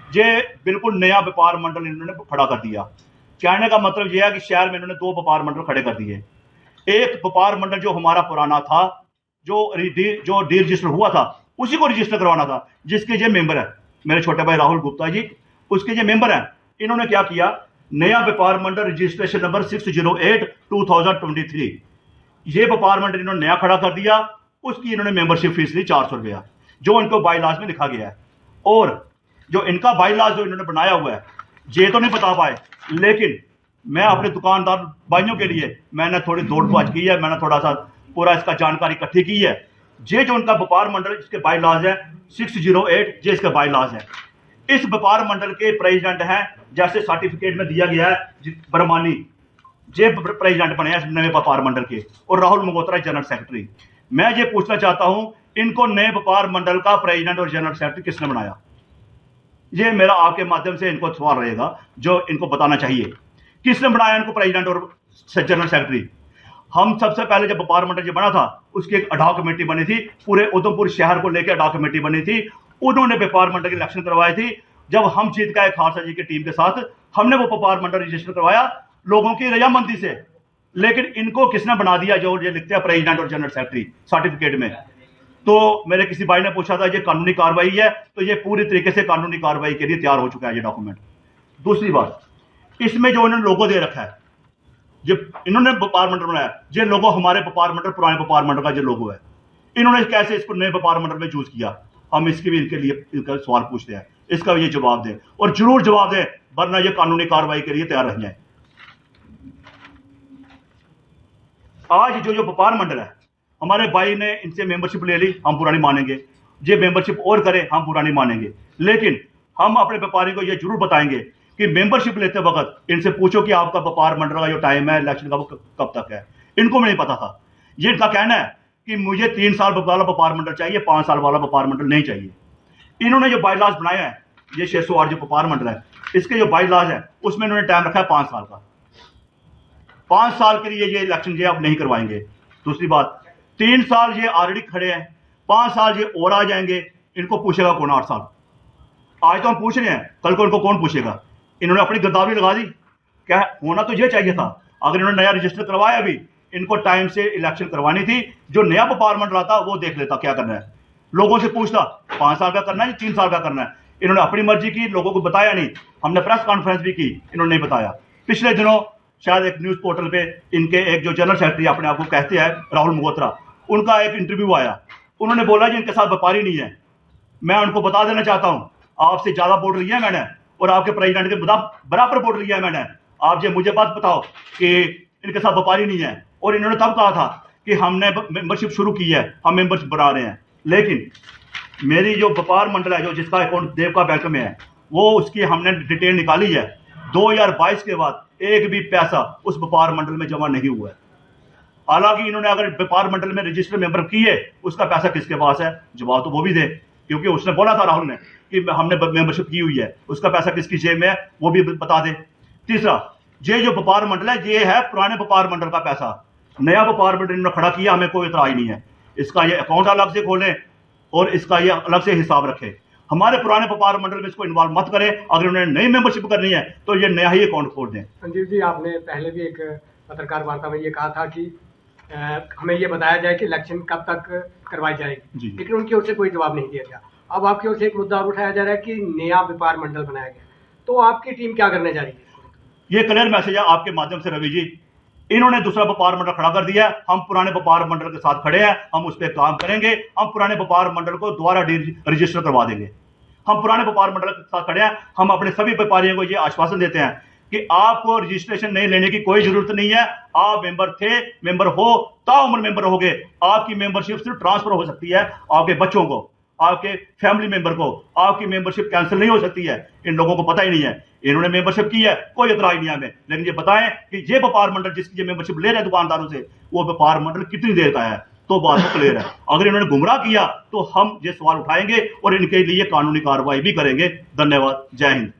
ये बिल्कुल नया व्यापार मंडल इन्होंने खड़ा कर दिया। कहने का मतलब यह है कि शहर में इन्होंने दो व्यापार मंडल खड़े कर दिए। एक व्यापार मंडल जो हमारा पुराना था, जो डी रजिस्टर हुआ था, उसी को रजिस्टर करवाना था, जिसके ये मेंबर है मेरे छोटे भाई राहुल गुप्ता जी, उसके ये मेंबर हैं। इन्होंने क्या किया, नया व्यापार मंडल रजिस्ट्रेशन नंबर 608/2023, ये व्यापार मंडल इन्होंने नया खड़ा कर दिया। उसकी इन्होंने मेंबरशिप फीस ली 400 रुपया, जो इनको बाईलाज में लिखा गया है। और जो इनका बाईलाज जो इन्होंने बनाया हुआ है, ये तो नहीं बता पाए, लेकिन मैं अपने दुकानदार भाइयों के लिए मैंने थोड़ी दौड़ भाज की है, मैंने थोड़ा सा पूरा इसका जानकारी इकट्ठी की है। ये जो उनका व्यापार मंडल इसके बाईलाज है 608, ये इसके बाईलाज है। इस व्यापार मंडल के प्रेसिडेंट हैं, जैसे सर्टिफिकेट में दिया गया है बरमानी, ये प्रेसिडेंट बने हैं नए व्यापार मंडल के, और राहुल मगोत्रा जनरल सेक्रेटरी। मैं ये पूछना चाहता हूं, इनको नए व्यापार मंडल का प्रेसिडेंट और जनरल सेक्रेटरी किसने बनाया? ये मेरा आपके माध्यम से इनको सवाल रहेगा, जो इनको बताना चाहिए किसने बनाया इनको प्रेसिडेंट और जनरल सेक्रेटरी। हम सबसे पहले जब व्यापार मंडल बना था, उसकी एक अडॉक कमेटी बनी थी, पूरे उधमपुर शहर को लेकर अडॉक कमेटी बनी थी। उन्होंने व्यापार मंडल की इलेक्शन करवाई थी। जब हम जीत गए खालसा जी की टीम के साथ, हमने वो व्यापार मंडल रजिस्टर करवाया लोगों की रजामंदी से। लेकिन इनको किसने बना दिया, जो ये लिखते हैं प्रेसिडेंट और जनरल सेक्रेटरी सर्टिफिकेट में। तो मेरे किसी भाई ने पूछा था ये कानूनी कार्रवाई है, तो ये पूरी तरीके से कानूनी कार्रवाई के लिए तैयार हो चुका है ये डॉक्यूमेंट। दूसरी बात, इसमें जो इन्होंने लोगो दे रखा है, ये इन्होंने व्यापार मंडल बनाया, ये लोगो हमारे व्यापार मंडल, पुराने व्यापार मंडल का जो लोगो है, इन्होंने कैसे इसको नए व्यापार मंडल में चूज किया? हम इसकी भी इनके लिए इनका सवाल पूछते हैं, इसका भी ये जवाब दें, और जरूर जवाब दें, वरना ये कानूनी कार्रवाई के लिए तैयार रह जाए। आज जो व्यापार मंडल है, हमारे भाई ने इनसे मेंबरशिप ले ली, हम पुरानी मानेंगे, ये मेंबरशिप और करें, हम पुरानी मानेंगे। लेकिन हम अपने व्यापारी को ये जरूर बताएंगे कि मेंबरशिप लेते वक्त इनसे पूछो कि आपका व्यापार मंडल का जो टाइम है इलेक्शन का, वो कब तक है। इनको नहीं पता था। ये इनका कहना है कि मुझे 3 साल वाला व्यापार मंडल चाहिए, 5 साल वाला व्यापार मंडल नहीं चाहिए। इन्होंने जो बाईलाज बनाया है, ये 608 जो व्यापार मंडल है, इसके जो बाईलाज है, उसमें इन्होंने टाइम रखा है 5 साल का। 5 साल के लिए ये इलेक्शन ये अब नहीं करवाएंगे। दूसरी बात, 3 साल ये ऑलरेडी खड़े हैं, 5 साल ये और आ जाएंगे। इनको पूछेगा कौन 8 साल? आज तो हम पूछ रहे हैं, कल को इनको कौन पूछेगा? इन्होंने अपनी गद्दारी लगा दी। क्या होना तो ये चाहिए था, अगर इन्होंने नया रजिस्टर करवाया, भी इनको टाइम से इलेक्शन करवानी थी। जो नया व्यापार मंडल आता वो देख लेता क्या करना है, लोगों से पूछता 5 साल का करना है या 3 साल का करना है। इन्होंने अपनी मर्जी की, लोगों को बताया नहीं। हमने प्रेस कॉन्फ्रेंस भी की, इन्होंने नहीं बताया। पिछले दिनों शायद एक न्यूज पोर्टल पे इनके एक जो जनरल सेक्रेटरी अपने आप को कहते हैं राहुल मगोत्रा, उनका एक इंटरव्यू आया। उन्होंने बोला जी इनके साथ व्यापारी नहीं है। मैं उनको बता देना चाहता हूं, आपसे ज्यादा वोट लिया है मैंने, और आपके प्रेसिडेंट के बराबर वोट लिया है मैंने। आप जो मुझे बात बताओ कि इनके साथ व्यापारी नहीं है। और इन्होंने तब कहा था कि हमने मेंबरशिप शुरू की है, हम मेंबरशिप बना रहे हैं। लेकिन मेरी जो व्यापार मंडल है, जो जिसका अकाउंट देवका बैंक में है, वो उसकी हमने डिटेल निकाली है। 2022 के बाद एक भी पैसा उस व्यापार मंडल में जमा नहीं हुआ है। हालांकि इन्होंने अगर व्यापार मंडल में रजिस्टर मेंबर किए, उसका पैसा किसके पास है? जवाब तो वो भी दे, क्योंकि उसने बोला था राहुल ने कि हमने मेंबरशिप की हुई है, उसका पैसा किसकी जेब में है वो भी बता दे। तीसरा, ये जो व्यापार मंडल है, ये है पुराने व्यापार मंडल का पैसा। नया व्यापार मंडल इन्होंने खड़ा किया, हमें कोई इतराज नहीं है। इसका ये अकाउंट अलग से खोलें और इसका ये अलग से हिसाब रखें। हमारे पुराने व्यापार मंडल में इसको इन्वॉल्व मत करें। अगर उन्होंने नई मेंबरशिप करनी है तो ये नया ही अकाउंट खोल दें। संजीव जी, आपने पहले भी एक पत्रकार वार्ता में ये कहा था कि हमें ये बताया जाए कि इलेक्शन कब तक करवाई जाएगी, लेकिन उनकी ओर से कोई जवाब नहीं दिया गया। अब आपकी ओर से एक मुद्दा उठाया जा रहा है कि नया व्यापार मंडल बनाया गया, तो आपकी टीम क्या करने जा रही है? ये क्लियर मैसेज है आपके माध्यम से रवि जी। इन्होंने दूसरा व्यापार मंडल खड़ा कर दिया। हम पुराने व्यापार मंडल के साथ खड़े हैं, हम उस पर काम करेंगे। हम पुराने व्यापार मंडल को दोबारा रजिस्टर करवा देंगे। हम पुराने व्यापार मंडल के साथ खड़े हैं। हम अपने सभी व्यापारियों को ये आश्वासन देते हैं कि आपको रजिस्ट्रेशन नहीं लेने की कोई जरूरत नहीं है। आप मेंबर थे, मेंबर हो, ताउम्र मेंबर होगे। आपकी मेंबरशिप सिर्फ ट्रांसफर हो सकती है, आपके बच्चों को, आपके फैमिली मेंबर को। आपकी मेंबरशिप कैंसिल नहीं हो सकती है। इन लोगों को पता ही नहीं है। इन्होंने मेंबरशिप की है, कोई इतराज नहीं है हमें, लेकिन ये बताएं कि ये व्यापार मंडल जिसकी ये मेंबरशिप ले रहे हैं दुकानदारों से, वो व्यापार मंडल कितनी देर का है, तो बात तो क्लियर है। अगर इन्होंने गुमराह किया तो हम ये सवाल उठाएंगे और इनके लिए कानूनी कार्रवाई भी करेंगे। धन्यवाद। जय हिंद।